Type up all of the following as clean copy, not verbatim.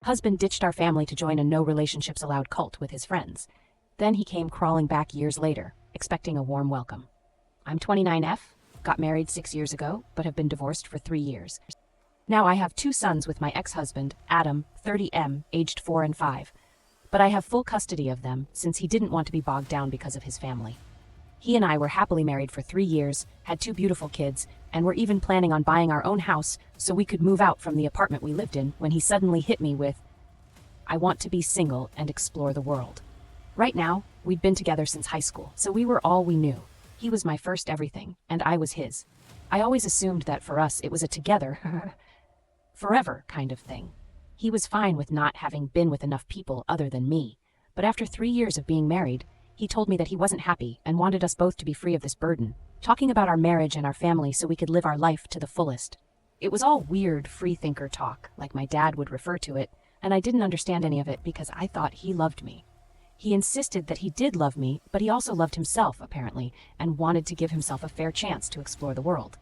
Husband ditched our family to join a no relationships allowed cult with his friends. Then he came crawling back years later, expecting a warm welcome. I'm 29F, got married 6 years ago, but have been divorced for 3 years. Now I have 2 sons with my ex-husband, Adam, 30M, aged 4 and 5. But I have full custody of them since he didn't want to be bogged down because of his family. He and I were happily married for 3 years, had 2 beautiful kids, and were even planning on buying our own house so we could move out from the apartment we lived in when he suddenly hit me with, "I want to be single and explore the world." Right now, we'd been together since high school, so we were all we knew. He was my first everything, and I was his. I always assumed that for us it was a together, forever kind of thing. He was fine with not having been with enough people other than me, but after 3 years of being married, he told me that he wasn't happy and wanted us both to be free of this burden, talking about our marriage and our family so we could live our life to the fullest. It was all weird freethinker talk, like my dad would refer to it, and I didn't understand any of it because I thought he loved me. He insisted that he did love me, but he also loved himself, apparently, and wanted to give himself a fair chance to explore the world.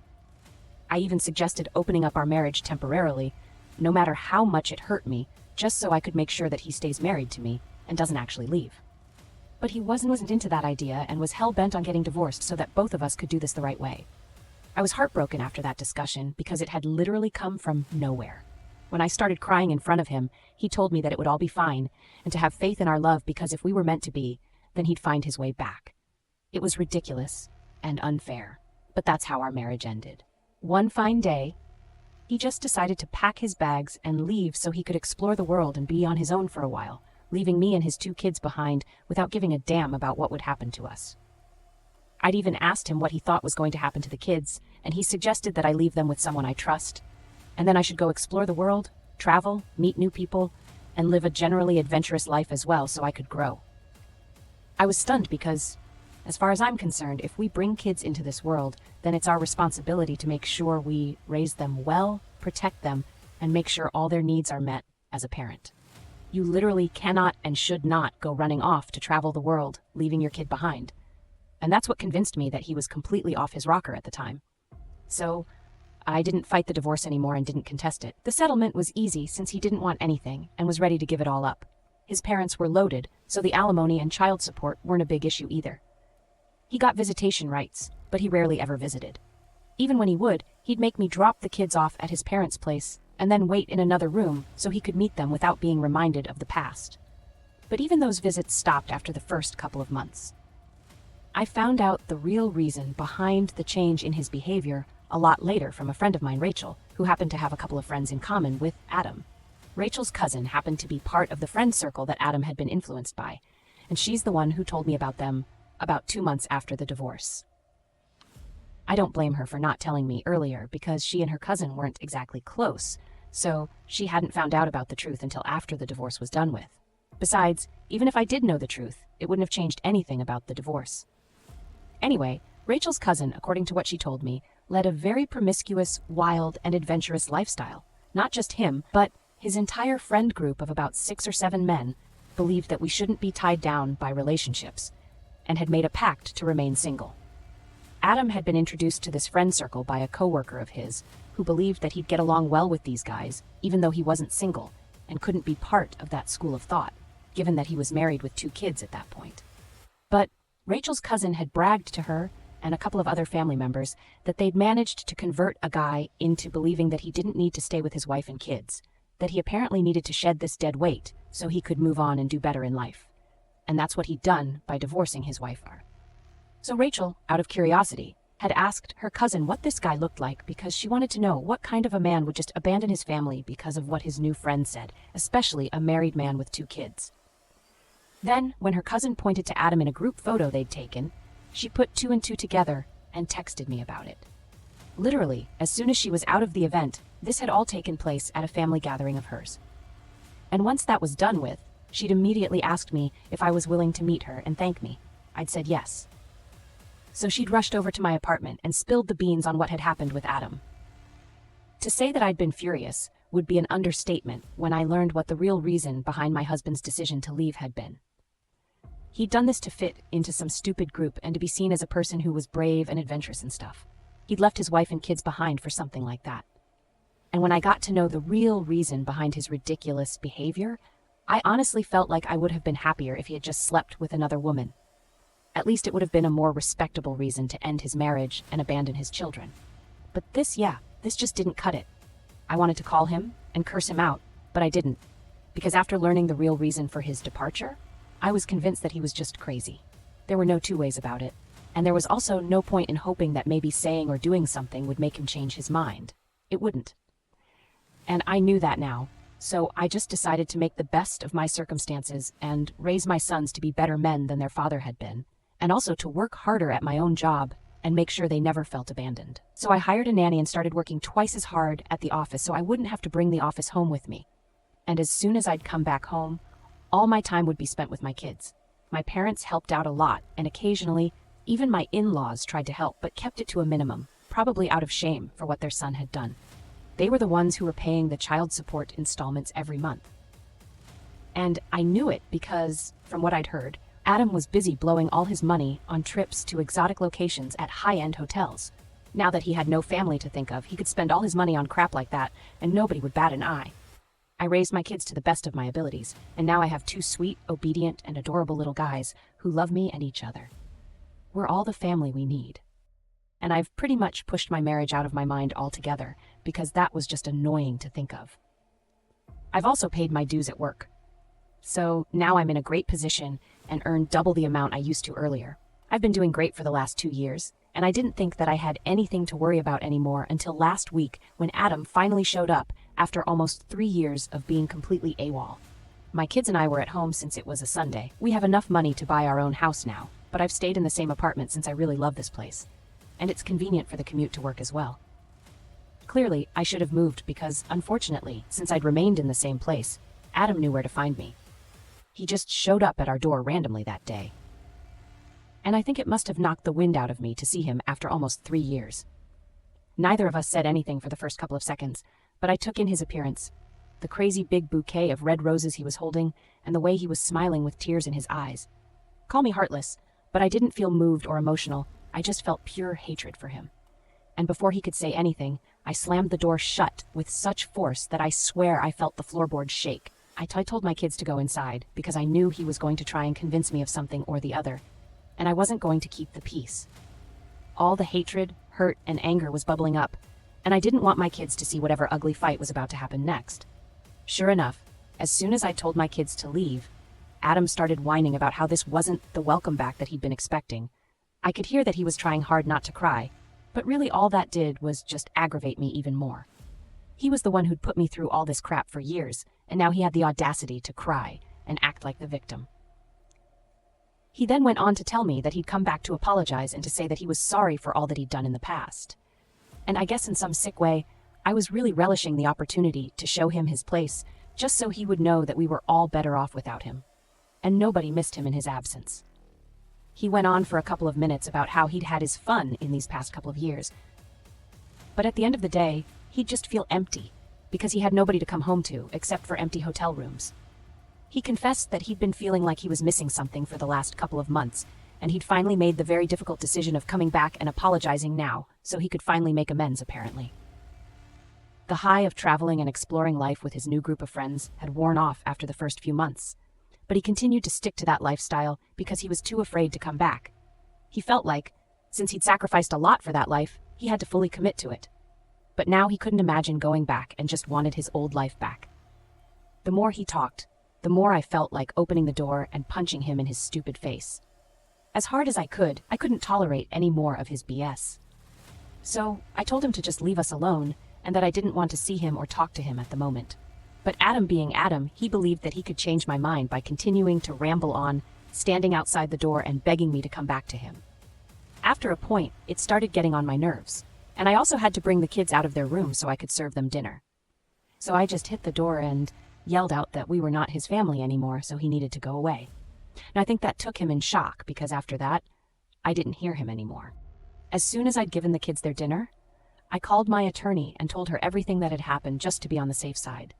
I even suggested opening up our marriage temporarily, no matter how much it hurt me, just so I could make sure that he stays married to me and doesn't actually leave. But he wasn't into that idea and was hell-bent on getting divorced so that both of us could do this the right way. I was heartbroken after that discussion because it had literally come from nowhere. When I started crying in front of him, he told me that it would all be fine and to have faith in our love because if we were meant to be, then he'd find his way back. It was ridiculous and unfair, but that's how our marriage ended. One fine day, he just decided to pack his bags and leave so he could explore the world and be on his own for a while, leaving me and his 2 kids behind without giving a damn about what would happen to us. I'd even asked him what he thought was going to happen to the kids, and he suggested that I leave them with someone I trust, and then I should go explore the world, travel, meet new people, and live a generally adventurous life as well so I could grow. I was stunned because, as far as I'm concerned, if we bring kids into this world, then it's our responsibility to make sure we raise them well, protect them, and make sure all their needs are met as a parent. You literally cannot and should not go running off to travel the world, leaving your kid behind. And that's what convinced me that he was completely off his rocker at the time. So, I didn't fight the divorce anymore and didn't contest it. The settlement was easy since he didn't want anything and was ready to give it all up. His parents were loaded, so the alimony and child support weren't a big issue either. He got visitation rights, but he rarely ever visited. Even when he would, he'd make me drop the kids off at his parents' place and then wait in another room so he could meet them without being reminded of the past. But even those visits stopped after the first couple of months. I found out the real reason behind the change in his behavior a lot later from a friend of mine, Rachel, who happened to have a couple of friends in common with Adam. Rachel's cousin happened to be part of the friend circle that Adam had been influenced by, and she's the one who told me about them about 2 months after the divorce. I don't blame her for not telling me earlier because she and her cousin weren't exactly close, so she hadn't found out about the truth until after the divorce was done with. Besides, even if I did know the truth, it wouldn't have changed anything about the divorce. Anyway, Rachel's cousin, according to what she told me, led a very promiscuous, wild, and adventurous lifestyle. Not just him, but his entire friend group of about 6 or 7 men believed that we shouldn't be tied down by relationships, and had made a pact to remain single. Adam had been introduced to this friend circle by a coworker of his, who believed that he'd get along well with these guys, even though he wasn't single, and couldn't be part of that school of thought, given that he was married with 2 kids at that point. But Rachel's cousin had bragged to her and a couple of other family members that they'd managed to convert a guy into believing that he didn't need to stay with his wife and kids, that he apparently needed to shed this dead weight so he could move on and do better in life. And that's what he'd done by divorcing his wife. So Rachel, out of curiosity, had asked her cousin what this guy looked like because she wanted to know what kind of a man would just abandon his family because of what his new friend said, especially a married man with 2 kids. Then, when her cousin pointed to Adam in a group photo they'd taken, she put 2 and 2 together and texted me about it. Literally, as soon as she was out of the event, this had all taken place at a family gathering of hers. And once that was done with, she'd immediately asked me if I was willing to meet her and thank me. I'd said yes. So she'd rushed over to my apartment and spilled the beans on what had happened with Adam. To say that I'd been furious would be an understatement when I learned what the real reason behind my husband's decision to leave had been. He'd done this to fit into some stupid group and to be seen as a person who was brave and adventurous and stuff. He'd left his wife and kids behind for something like that. And when I got to know the real reason behind his ridiculous behavior, I honestly felt like I would have been happier if he had just slept with another woman. At least it would have been a more respectable reason to end his marriage and abandon his children. But this just didn't cut it. I wanted to call him and curse him out, but I didn't. Because after learning the real reason for his departure, I was convinced that he was just crazy. There were no two ways about it. And there was also no point in hoping that maybe saying or doing something would make him change his mind. It wouldn't. And I knew that now. So I just decided to make the best of my circumstances and raise my sons to be better men than their father had been. And also to work harder at my own job and make sure they never felt abandoned. So I hired a nanny and started working twice as hard at the office so I wouldn't have to bring the office home with me. And as soon as I'd come back home, all my time would be spent with my kids. My parents helped out a lot, and occasionally, even my in-laws tried to help, but kept it to a minimum, probably out of shame for what their son had done. They were the ones who were paying the child support installments every month. And I knew it because, from what I'd heard, Adam was busy blowing all his money on trips to exotic locations at high-end hotels. Now that he had no family to think of, he could spend all his money on crap like that, and nobody would bat an eye. I raised my kids to the best of my abilities, and now I have two sweet, obedient, and adorable little guys who love me and each other. We're all the family we need. And I've pretty much pushed my marriage out of my mind altogether, because that was just annoying to think of. I've also paid my dues at work. So now I'm in a great position and earn double the amount I used to earlier. I've been doing great for the last 2 years, and I didn't think that I had anything to worry about anymore until last week when Adam finally showed up after almost 3 years of being completely AWOL. My kids and I were at home since it was a Sunday. We have enough money to buy our own house now, but I've stayed in the same apartment since I really love this place. And it's convenient for the commute to work as well. Clearly, I should have moved because, unfortunately, since I'd remained in the same place, Adam knew where to find me. He just showed up at our door randomly that day. And I think it must have knocked the wind out of me to see him after almost 3 years. Neither of us said anything for the first couple of seconds, but I took in his appearance, the crazy big bouquet of red roses he was holding, and the way he was smiling with tears in his eyes. Call me heartless, but I didn't feel moved or emotional. I just felt pure hatred for him. And before he could say anything, I slammed the door shut with such force that I swear I felt the floorboards shake. I told my kids to go inside because I knew he was going to try and convince me of something or the other, and I wasn't going to keep the peace. All the hatred, hurt, and anger was bubbling up, and I didn't want my kids to see whatever ugly fight was about to happen next. Sure enough, as soon as I told my kids to leave, Adam started whining about how this wasn't the welcome back that he'd been expecting. I could hear that he was trying hard not to cry, but really all that did was just aggravate me even more. He was the one who'd put me through all this crap for years, and now he had the audacity to cry and act like the victim. He then went on to tell me that he'd come back to apologize and to say that he was sorry for all that he'd done in the past. And I guess in some sick way, I was really relishing the opportunity to show him his place, just so he would know that we were all better off without him. And nobody missed him in his absence. He went on for a couple of minutes about how he'd had his fun in these past couple of years. But at the end of the day, he'd just feel empty, because he had nobody to come home to except for empty hotel rooms. He confessed that he'd been feeling like he was missing something for the last couple of months, and he'd finally made the very difficult decision of coming back and apologizing now, so he could finally make amends, apparently. The high of traveling and exploring life with his new group of friends had worn off after the first few months, but he continued to stick to that lifestyle because he was too afraid to come back. He felt like, since he'd sacrificed a lot for that life, he had to fully commit to it. But now he couldn't imagine going back and just wanted his old life back. The more he talked, the more I felt like opening the door and punching him in his stupid face. As hard as I couldn't tolerate any more of his BS. So I told him to just leave us alone and that I didn't want to see him or talk to him at the moment. But Adam being Adam, he believed that he could change my mind by continuing to ramble on, standing outside the door and begging me to come back to him. After a point, it started getting on my nerves, and I also had to bring the kids out of their room so I could serve them dinner. So I just hit the door and yelled out that we were not his family anymore, so he needed to go away. And I think that took him in shock, because after that, I didn't hear him anymore. As soon as I'd given the kids their dinner, I called my attorney and told her everything that had happened just to be on the safe side.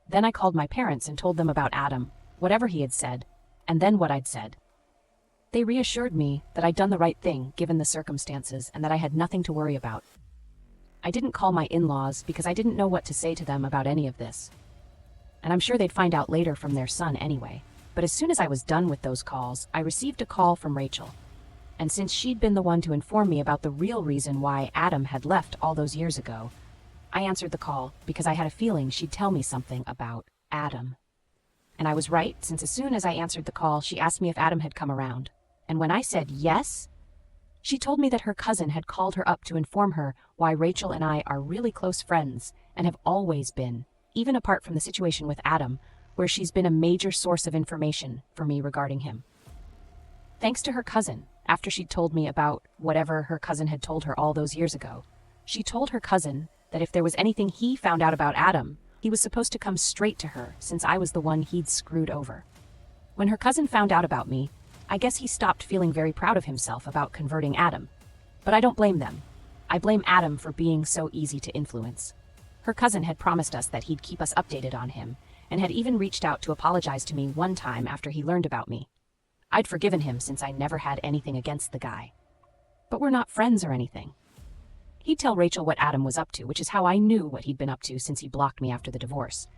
Then I called my parents and told them about Adam, whatever he had said, and then what I'd said. They reassured me that I'd done the right thing given the circumstances and that I had nothing to worry about. I didn't call my in-laws because I didn't know what to say to them about any of this. And I'm sure they'd find out later from their son anyway. But as soon as I was done with those calls, I received a call from Rachel. And since she'd been the one to inform me about the real reason why Adam had left all those years ago, I answered the call because I had a feeling she'd tell me something about Adam. And I was right, since as soon as I answered the call, she asked me if Adam had come around. And when I said yes, she told me that her cousin had called her up to inform her why Rachel and I are really close friends and have always been, even apart from the situation with Adam, where she's been a major source of information for me regarding him. Thanks to her cousin, after she'd told me about whatever her cousin had told her all those years ago, she told her cousin that if there was anything he found out about Adam, he was supposed to come straight to her, since I was the one he'd screwed over. When her cousin found out about me, I guess he stopped feeling very proud of himself about converting Adam. But I don't blame them. I blame Adam for being so easy to influence. Her cousin had promised us that he'd keep us updated on him, and had even reached out to apologize to me one time after he learned about me. I'd forgiven him since I never had anything against the guy. But we're not friends or anything. He'd tell Rachel what Adam was up to, which is how I knew what he'd been up to since he blocked me after the divorce.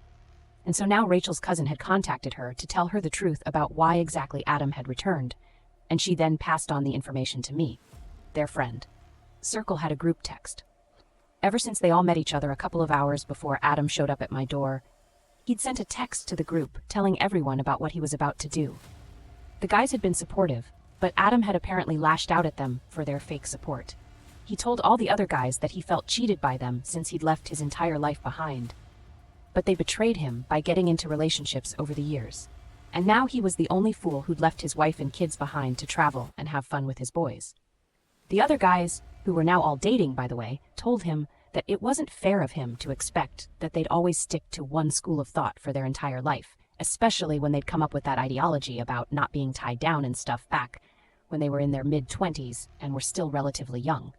And so now Rachel's cousin had contacted her to tell her the truth about why exactly Adam had returned, and she then passed on the information to me, their friend. Circle had a group text. Ever since they all met each other a couple of hours before Adam showed up at my door, he'd sent a text to the group telling everyone about what he was about to do. The guys had been supportive, but Adam had apparently lashed out at them for their fake support. He told all the other guys that he felt cheated by them since he'd left his entire life behind. But they betrayed him by getting into relationships over the years. And now he was the only fool who'd left his wife and kids behind to travel and have fun with his boys. The other guys, who were now all dating, by the way, told him that it wasn't fair of him to expect that they'd always stick to one school of thought for their entire life, especially when they'd come up with that ideology about not being tied down and stuff back when they were in their mid-20s and were still relatively young.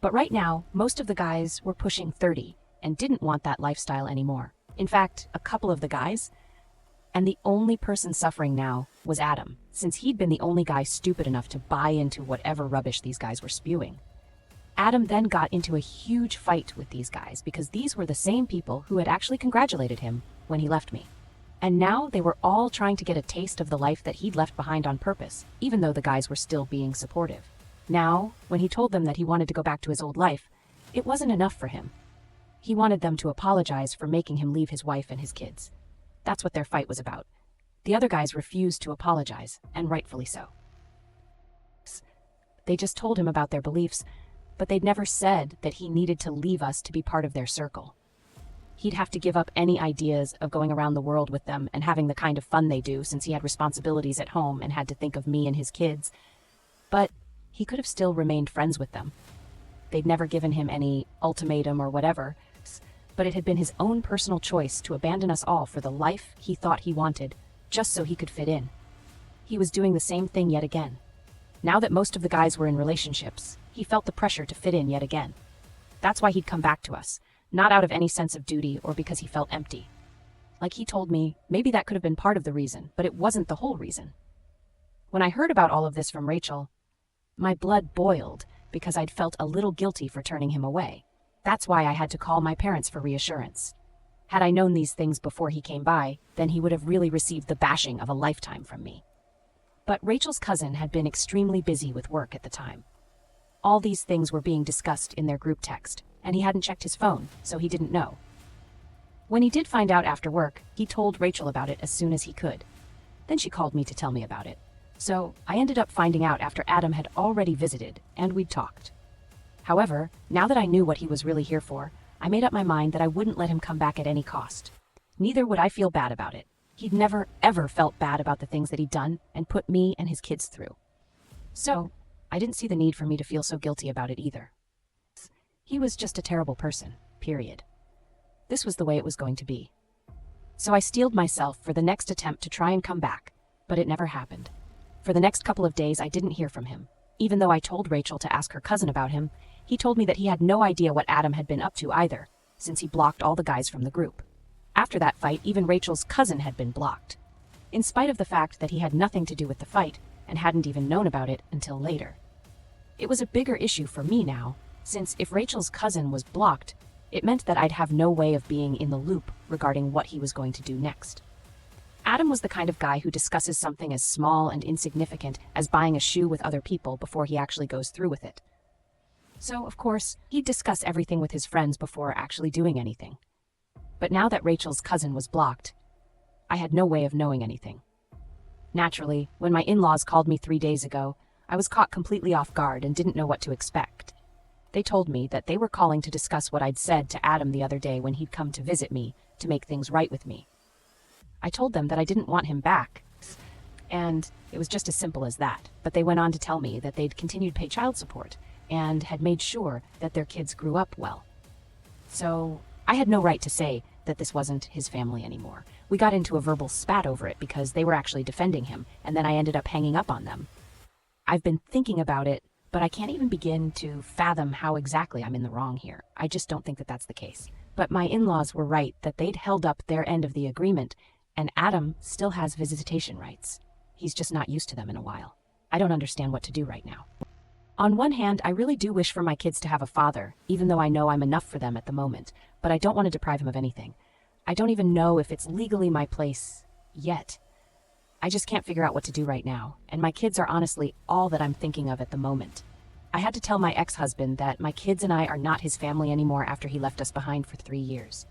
But right now, most of the guys were pushing 30 and didn't want that lifestyle anymore. In fact, a couple of the guys, and the only person suffering now was Adam, since he'd been the only guy stupid enough to buy into whatever rubbish these guys were spewing. Adam then got into a huge fight with these guys because these were the same people who had actually congratulated him when he left me. And now they were all trying to get a taste of the life that he'd left behind on purpose, even though the guys were still being supportive. Now, when he told them that he wanted to go back to his old life, it wasn't enough for him. He wanted them to apologize for making him leave his wife and his kids. That's what their fight was about. The other guys refused to apologize, and rightfully so. They just told him about their beliefs, but they'd never said that he needed to leave us to be part of their circle. He'd have to give up any ideas of going around the world with them and having the kind of fun they do, since he had responsibilities at home and had to think of me and his kids. But he could have still remained friends with them. They'd never given him any ultimatum or whatever, but it had been his own personal choice to abandon us all for the life he thought he wanted, just so he could fit in. He was doing the same thing yet again. Now that most of the guys were in relationships, he felt the pressure to fit in yet again. That's why he'd come back to us, not out of any sense of duty or because he felt empty. Like he told me, maybe that could have been part of the reason, but it wasn't the whole reason. When I heard about all of this from Rachel, my blood boiled because I'd felt a little guilty for turning him away. That's why I had to call my parents for reassurance. Had I known these things before he came by, then he would have really received the bashing of a lifetime from me. But Rachel's cousin had been extremely busy with work at the time. All these things were being discussed in their group text, and he hadn't checked his phone, so he didn't know. When he did find out after work, he told Rachel about it as soon as he could. Then she called me to tell me about it. So I ended up finding out after Adam had already visited, and we'd talked. However, now that I knew what he was really here for, I made up my mind that I wouldn't let him come back at any cost. Neither would I feel bad about it. He'd never, ever felt bad about the things that he'd done and put me and his kids through. So I didn't see the need for me to feel so guilty about it either. He was just a terrible person, period. This was the way it was going to be. So I steeled myself for the next attempt to try and come back, but it never happened. For the next couple of days, I didn't hear from him. Even though I told Rachel to ask her cousin about him, he told me that he had no idea what Adam had been up to either, since he blocked all the guys from the group. After that fight, even Rachel's cousin had been blocked, in spite of the fact that he had nothing to do with the fight and hadn't even known about it until later. It was a bigger issue for me now, since if Rachel's cousin was blocked, it meant that I'd have no way of being in the loop regarding what he was going to do next. Adam was the kind of guy who discusses something as small and insignificant as buying a shoe with other people before he actually goes through with it. So, of course, he'd discuss everything with his friends before actually doing anything. But now that Rachel's cousin was blocked, I had no way of knowing anything. Naturally, when my in-laws called me 3 days ago, I was caught completely off guard and didn't know what to expect. They told me that they were calling to discuss what I'd said to Adam the other day when he'd come to visit me to make things right with me. I told them that I didn't want him back, and it was just as simple as that. But they went on to tell me that they'd continued to pay child support and had made sure that their kids grew up well. So I had no right to say that this wasn't his family anymore. We got into a verbal spat over it because they were actually defending him, and then I ended up hanging up on them. I've been thinking about it, but I can't even begin to fathom how exactly I'm in the wrong here. I just don't think that that's the case. But my in-laws were right that they'd held up their end of the agreement, and Adam still has visitation rights. He's just not used to them in a while. I don't understand what to do right now. On one hand, I really do wish for my kids to have a father, even though I know I'm enough for them at the moment, but I don't want to deprive him of anything. I don't even know if it's legally my place yet. I just can't figure out what to do right now, and my kids are honestly all that I'm thinking of at the moment. I had to tell my ex-husband that my kids and I are not his family anymore after he left us behind for 3 years.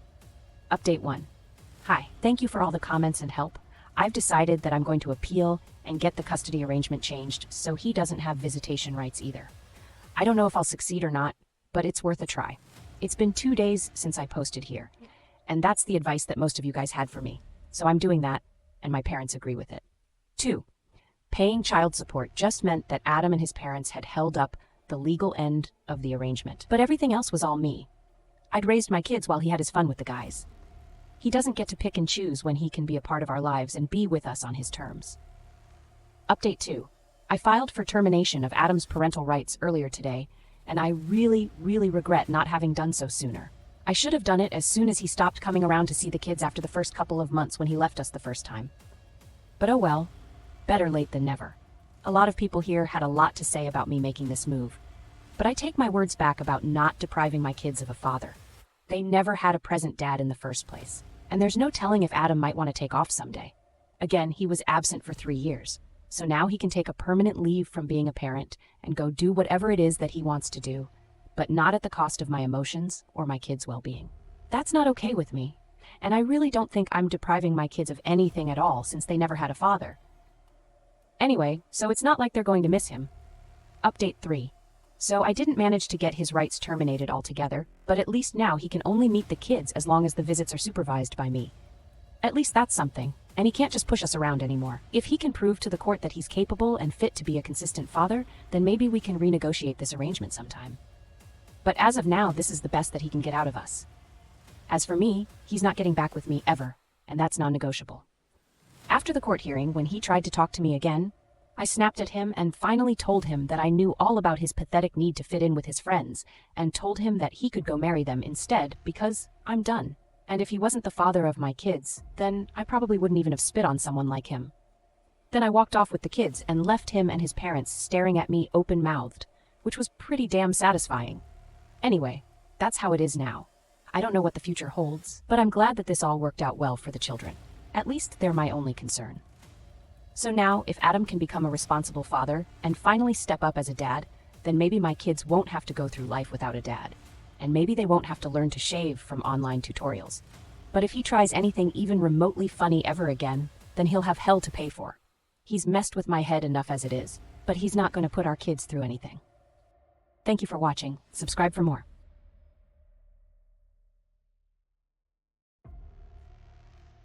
Update 1. Hi, thank you for all the comments and help. I've decided that I'm going to appeal and get the custody arrangement changed so he doesn't have visitation rights either. I don't know if I'll succeed or not, but it's worth a try. It's been 2 days since I posted here, and that's the advice that most of you guys had for me. So I'm doing that, and my parents agree with it. 2. Paying child support just meant that Adam and his parents had held up the legal end of the arrangement, but everything else was all me. I'd raised my kids while he had his fun with the guys. He doesn't get to pick and choose when he can be a part of our lives and be with us on his terms. Update 2. I filed for termination of Adam's parental rights earlier today, and I really regret not having done so sooner. I should have done it as soon as he stopped coming around to see the kids after the first couple of months when he left us the first time. But oh well, better late than never. A lot of people here had a lot to say about me making this move, but I take my words back about not depriving my kids of a father. They never had a present dad in the first place, and there's no telling if Adam might want to take off someday. Again, he was absent for 3 years, so now he can take a permanent leave from being a parent and go do whatever it is that he wants to do, but not at the cost of my emotions or my kids' well-being. That's not okay with me, and I really don't think I'm depriving my kids of anything at all since they never had a father. Anyway, so it's not like they're going to miss him. Update 3. So I didn't manage to get his rights terminated altogether, but at least now he can only meet the kids as long as the visits are supervised by me. At least that's something, and he can't just push us around anymore. If he can prove to the court that he's capable and fit to be a consistent father, then maybe we can renegotiate this arrangement sometime. But as of now, this is the best that he can get out of us. As for me, he's not getting back with me ever, and that's non-negotiable. After the court hearing, when he tried to talk to me again, I snapped at him and finally told him that I knew all about his pathetic need to fit in with his friends, and told him that he could go marry them instead because I'm done. And if he wasn't the father of my kids, then I probably wouldn't even have spit on someone like him. Then I walked off with the kids and left him and his parents staring at me open-mouthed, which was pretty damn satisfying. Anyway, that's how it is now. I don't know what the future holds, but I'm glad that this all worked out well for the children. At least they're my only concern. So now, if Adam can become a responsible father and finally step up as a dad, then maybe my kids won't have to go through life without a dad. And maybe they won't have to learn to shave from online tutorials. But if he tries anything even remotely funny ever again, then he'll have hell to pay for. He's messed with my head enough as it is, but he's not going to put our kids through anything. Thank you for watching. Subscribe for more.